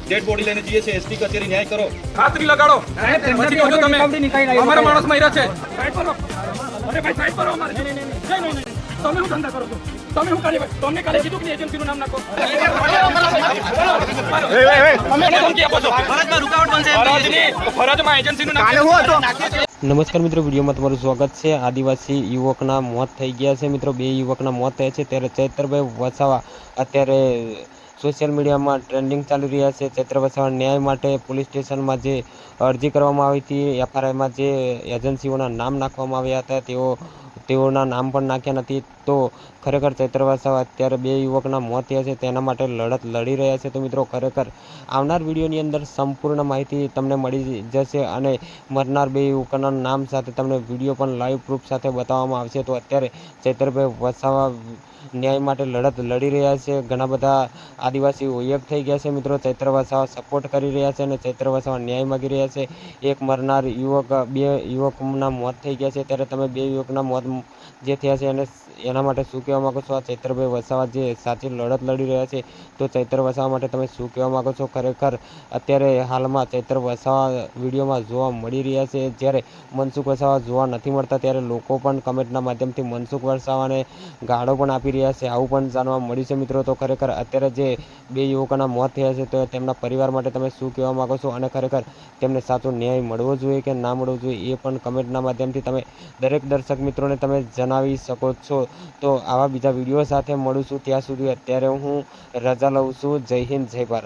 Dead body લઈને જઈએ છીએ એસપી કચેરી, ન્યાય કરો. ખાતરી લગાડો. પછી કહો તમે અમારા માણસ મર્યા છે. સાઈડ કરો. અરે ભાઈ સાઈડ કરો અમારે. નહીં. તમે શું ધંધા કરો છો? તમે શું કાર્ય? તમને કાલે કીધું કે એજન્સીનું નામ નાખો. તમે ધમકી આપો છો. ફરજમાં રૂકાવટ બનશે. ફરજમાં એજન્સીનું નામ નમસ્કાર મિત્રો, વિડીયોમાં તમારું સ્વાગત છે. આદિવાસી યુવકના મોત થઈ ગયા છે મિત્રો. 2 યુવકના મોત થયા છે ત્યારે ચૈતરભાઈ વસાવા અત્યારે સોશિયલ મીડિયામાં ટ્રેન્ડિંગ ચાલી રહ્યા છે. ચૈત્ર વસાવા ન્યાય માટે પોલીસ સ્ટેશનમાં જે અરજી કરવામાં આવી હતી, એફઆરઆઈમાં જે એજન્સીઓના નામ નાખવામાં આવ્યા હતા તેઓના નામ પણ નાખ્યા નથી. તો ખરેખર ચૈત્ર વસાવા અત્યારે 2 યુવકના મોત થયા છે તેના માટે લડત લડી રહ્યા છે. તો મિત્રો ખરેખર આવનાર વિડીયોની અંદર સંપૂર્ણ માહિતી તમને મળી જશે અને મરનાર 2 યુવકોના નામ સાથે તમને વિડીયો પણ લાઈવ પ્રૂફ સાથે બતાવવામાં આવશે. તો અત્યારે ચૈતરભાઈ વસાવા ન્યાય માટે લડત લડી રહ્યા છે. ઘણા બધા આદિવાસીઓ એક થઈ ગયા છે મિત્રો. ચૈત્ર વસાવા સપોર્ટ કરી રહ્યા છે અને ચૈત્ર વસાવા ન્યાય માગી રહ્યા છે. એક મરનાર યુવક, 2 યુવકના મોત થઈ ગયા છે ત્યારે તમે 2 યુવકના મોત જે થયા છે એના માટે શું કહેવા માગો છો? આ ચૈતરભાઈ વસાવા જે સાચી લડત લડી રહ્યા છે તો ચૈત્ર વસાવા માટે તમે શું કહેવા માગો છો? ખરેખર અત્યારે હાલમાં ચૈત્ર વસાવા વિડીયોમાં જોવા મળી રહ્યા છે, જ્યારે મનસુખ વસાવા જોવા નથી મળતા ત્યારે લોકો પણ કમેન્ટના માધ્યમથી મનસુખ વસાવાને ગાળો પણ આપી રહ્યા છે. આવું પણ જાણવા મળ્યું છે મિત્રો. તો ખરેખર અત્યારે જે 2 યુવકોના મોત થયા છે તો તેમના પરિવાર માટે તમે શું કહેવા માગો છો અને ખરેખર તેમને સાચો ન્યાય મળવો જોઈએ કે ના મળવો જોઈએ એ પણ કમેન્ટના માધ્યમથી તમે દરેક દર્શક મિત્રોને તમે જણાવી શકો છો. તો આવા બીજા વિડીયો સાથે મળું છું. ત્યાં સુધી અત્યારે હું રજા લઉં છું. જય હિન્દ, જય ભારત.